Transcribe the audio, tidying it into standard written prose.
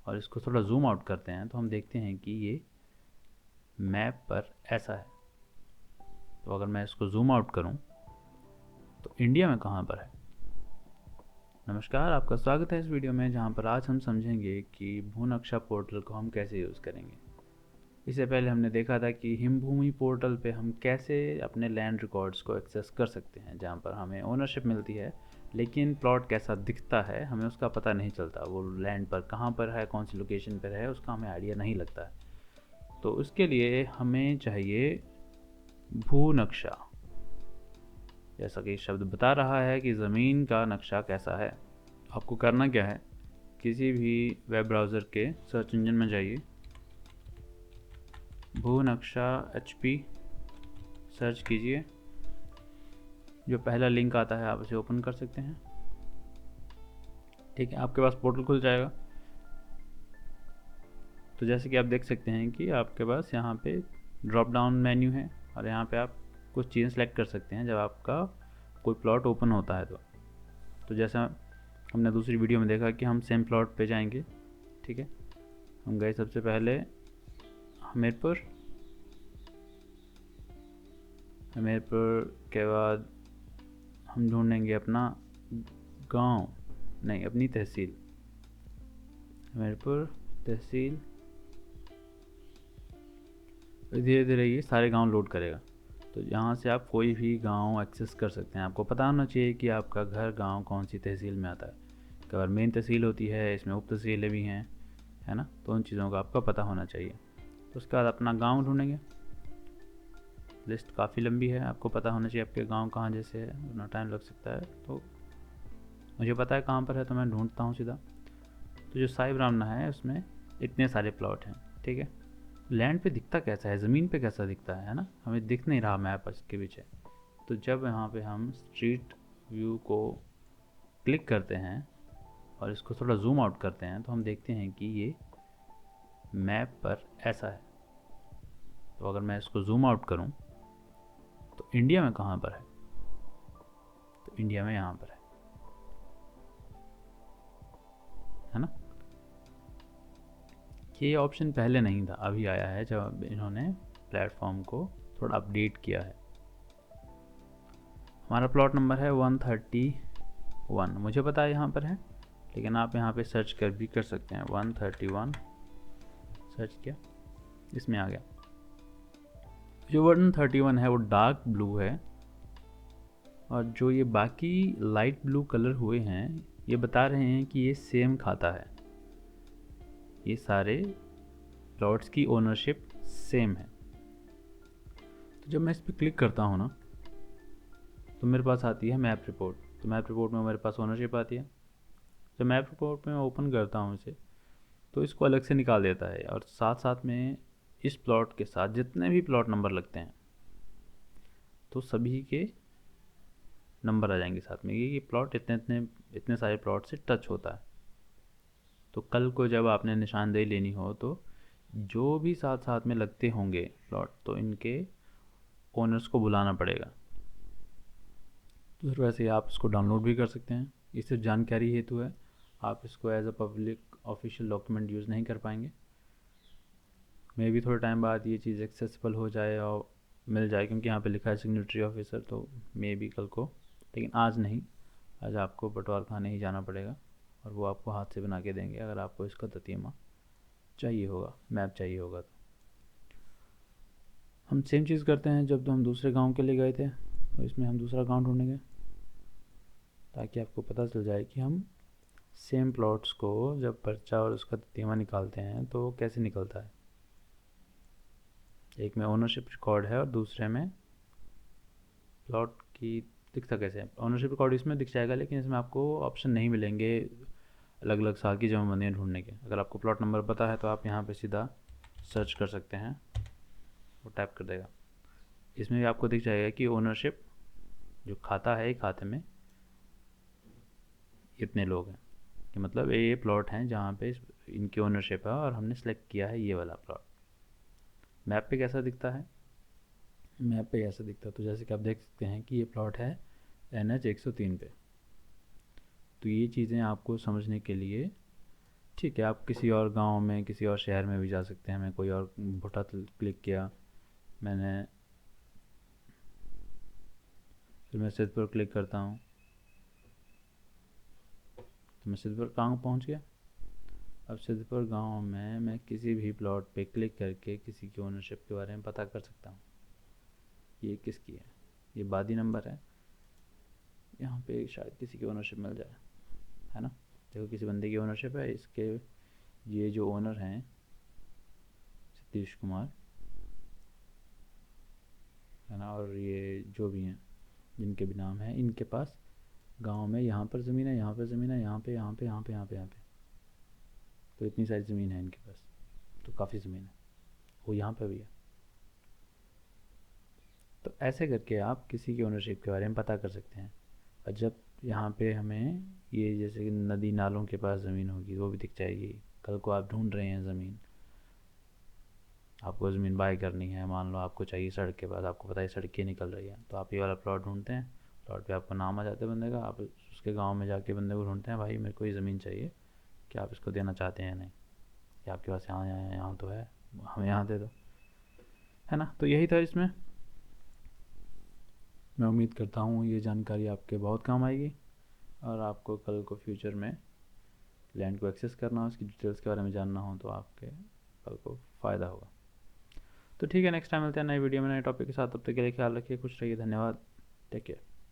और इसको थोड़ा जूम आउट करते हैं तो हम देखते हैं कि ये मैप पर ऐसा है। तो अगर मैं इसको जूम आउट करूं तो इंडिया में कहाँ पर है। नमस्कार, आपका स्वागत है इस वीडियो में, जहाँ पर आज हम समझेंगे कि भूनक्शा पोर्टल को हम कैसे यूज़ करेंगे। इससे पहले हमने देखा था कि हिमभूमि पोर्टल पे हम कैसे अपने लैंड रिकॉर्ड्स को एक्सेस कर सकते हैं, जहाँ पर हमें ओनरशिप मिलती है लेकिन प्लॉट कैसा दिखता है हमें उसका पता नहीं चलता। वो लैंड पर कहाँ पर है, कौन सी लोकेशन पर है, उसका हमें आइडिया नहीं लगता है। तो उसके लिए हमें चाहिए भूनक्शा। जैसा कि शब्द बता रहा है कि ज़मीन का नक्शा कैसा है। आपको करना क्या है, किसी भी वेब ब्राउज़र के सर्च इंजन में जाइए, भूनक्शा HP सर्च कीजिए। जो पहला लिंक आता है आप उसे ओपन कर सकते हैं। ठीक है, आपके पास पोर्टल खुल जाएगा। तो जैसे कि आप देख सकते हैं कि आपके पास यहाँ पे ड्रॉप डाउन मेन्यू है और यहाँ पे आप कुछ चीज़ें सेलेक्ट कर सकते हैं जब आपका कोई प्लॉट ओपन होता है। तो जैसा हमने दूसरी वीडियो में देखा कि हम सेम प्लॉट पे जाएंगे। ठीक है, हम गए सबसे पहले हमीरपुर के बाद हम ढूंढेंगे अपना गांव, नहीं अपनी तहसील, हमीरपुर तहसील। धीरे धीरे ये सारे गांव लोड करेगा। तो यहाँ से आप कोई भी गांव एक्सेस कर सकते हैं। आपको पता होना चाहिए कि आपका घर गांव कौन सी तहसील में आता है। कई बार मेन तहसील होती है, इसमें उप तहसीलें भी हैं, है ना। तो उन चीज़ों का आपका पता होना चाहिए। तो उसके बाद अपना गांव ढूंढेंगे। लिस्ट काफ़ी लंबी है, आपको पता होना चाहिए आपके गांव कहाँ जैसे है, उतना टाइम लग सकता है। तो मुझे पता है कहाँ पर है तो मैं ढूंढता हूँ सीधा। तो जो साई ब्राह्मणा है उसमें इतने सारे प्लॉट हैं। ठीक है, लैंड पे दिखता कैसा है, ज़मीन पे कैसा दिखता है ना, हमें दिख नहीं रहा मैप इसके पीछे। तो जब यहाँ पे हम स्ट्रीट व्यू को क्लिक करते हैं और इसको थोड़ा जूम आउट करते हैं तो हम देखते हैं कि ये मैप पर ऐसा है। तो अगर मैं इसको जूम आउट करूँ तो इंडिया में कहाँ पर है, तो इंडिया में यहाँ पर है ना। ये ऑप्शन पहले नहीं था, अभी आया है जब इन्होंने प्लेटफॉर्म को थोड़ा अपडेट किया है। हमारा प्लॉट नंबर है 131, मुझे पता है यहाँ पर है, लेकिन आप यहाँ पे सर्च कर भी कर सकते हैं। 131 सर्च किया, इसमें आ गया। जो 131 है वो डार्क ब्लू है और जो ये बाकी लाइट ब्लू कलर हुए हैं ये बता रहे हैं कि ये सेम खाता है। ये सारे प्लॉट्स की ओनरशिप सेम है। तो जब मैं इस पर क्लिक करता हूँ ना तो मेरे पास आती है मैप रिपोर्ट। तो मैप रिपोर्ट में मेरे पास ओनरशिप आती है। जब मैप रिपोर्ट में मैं ओपन करता हूँ इसे तो इसको अलग से निकाल देता है और साथ साथ में इस प्लॉट के साथ जितने भी प्लॉट नंबर लगते हैं तो सभी के नंबर आ जाएंगे साथ में, ये प्लॉट इतने इतने इतने सारे प्लॉट से टच होता है। तो कल को जब आपने निशानदेही लेनी हो तो जो भी साथ साथ में लगते होंगे प्लॉट तो इनके ओनर्स को बुलाना पड़ेगा। तो फिर वैसे आप इसको डाउनलोड भी कर सकते हैं, ये सिर्फ जानकारी हेतु है। आप इसको as a public official document use नहीं कर पाएंगे। मे भी थोड़े टाइम बाद ये चीज़ एक्सेसिबल हो जाए और मिल जाए, क्योंकि यहाँ पे लिखा है सिग्नेटरी ऑफिसर, तो मे भी कल को, लेकिन आज नहीं। आज आपको पटवार खाने ही जाना पड़ेगा और वो आपको हाथ से बना के देंगे अगर आपको इसका ततीमा चाहिए होगा, मैप चाहिए होगा। तो हम सेम चीज़ करते हैं जब तो हम दूसरे गांव के लिए गए थे, तो इसमें हम दूसरा गांव ढूंढेंगे ताकि आपको पता चल जाए कि हम सेम प्लॉट्स को जब पर्चा और उसका ततीमा निकालते हैं तो कैसे निकलता है। एक में ओनरशिप रिकॉर्ड है और दूसरे में प्लॉट की दिखता कैसे है। ओनरशिप रिकॉर्ड इसमें दिख जाएगा, लेकिन इसमें आपको ऑप्शन नहीं मिलेंगे अलग अलग साल की जमाबंदियाँ ढूंढने के। अगर आपको प्लॉट नंबर पता है तो आप यहाँ पे सीधा सर्च कर सकते हैं, वो टैप कर देगा। इसमें भी आपको दिख जाएगा कि ओनरशिप जो खाता है, खाते में इतने लोग हैं, कि मतलब ये प्लॉट हैं जहाँ पे इनकी ओनरशिप है और हमने सेलेक्ट किया है ये वाला प्लॉट। मैप पे कैसा दिखता है, मैप पे कैसा दिखता है, तो जैसे कि आप देख सकते हैं कि ये प्लॉट है NH 103 पे। तो ये चीज़ें आपको समझने के लिए ठीक है, आप किसी और गांव में, किसी और शहर में भी जा सकते हैं। मैं कोई और भुट्टा क्लिक किया मैंने, फिर मैं सिद्धपुर क्लिक करता हूँ, तो मैं सिद्धपुर कहाँ पहुँच गया। अब सिद्धपुर गांव में मैं किसी भी प्लॉट पे क्लिक करके किसी की ओनरशिप के बारे में पता कर सकता हूँ। ये किसकी है, ये बादी नंबर है, यहाँ पे शायद किसी की ओनरशिप मिल जाए, है ना। देखो किसी बंदे की ओनरशिप है, इसके ये जो ओनर हैं सतीश कुमार, है ना, और ये जो भी हैं जिनके भी नाम है, इनके पास गांव में यहाँ पर ज़मीन है, यहाँ पर ज़मीन है, यहाँ पे, यहाँ पे, यहाँ पे, यहाँ पे, यहाँ पे, तो इतनी सारी ज़मीन है इनके पास, तो काफ़ी ज़मीन है। वो यहाँ पे भी है। तो ऐसे करके आप किसी की ओनरशिप के बारे में पता कर सकते हैं। और जब यहाँ पे हमें ये जैसे कि नदी नालों के पास ज़मीन होगी वो भी दिख जाएगी। कल को आप ढूंढ रहे हैं ज़मीन, आपको ज़मीन बाय करनी है, मान लो आपको चाहिए सड़क के पास, आपको पता है सड़कें निकल रही है, तो आप ये वाला प्लॉट ढूंढते हैं, प्लॉट पे आपका नाम आ जाता है बंदे का, आप उसके गांव में जाके बंदे को ढूंढते हैं, भाई मेरे को ये ज़मीन चाहिए, क्या आप इसको देना चाहते हैं या नहीं, या आपके पास यहाँ यहाँ यहाँ तो है, हमें यहाँ दे दो, है ना। तो यही था इसमें। मैं उम्मीद करता हूँ ये जानकारी आपके बहुत काम आएगी, और आपको कल को फ्यूचर में लैंड को एक्सेस करना हो, उसकी डिटेल्स के बारे में जानना हो, तो आपके कल को फ़ायदा होगा। तो ठीक है, नेक्स्ट टाइम मिलते हैं नई वीडियो में नए टॉपिक के साथ। तब तक के लिए ख्याल रखिए, खुश रहिए, धन्यवाद, टेक केयर।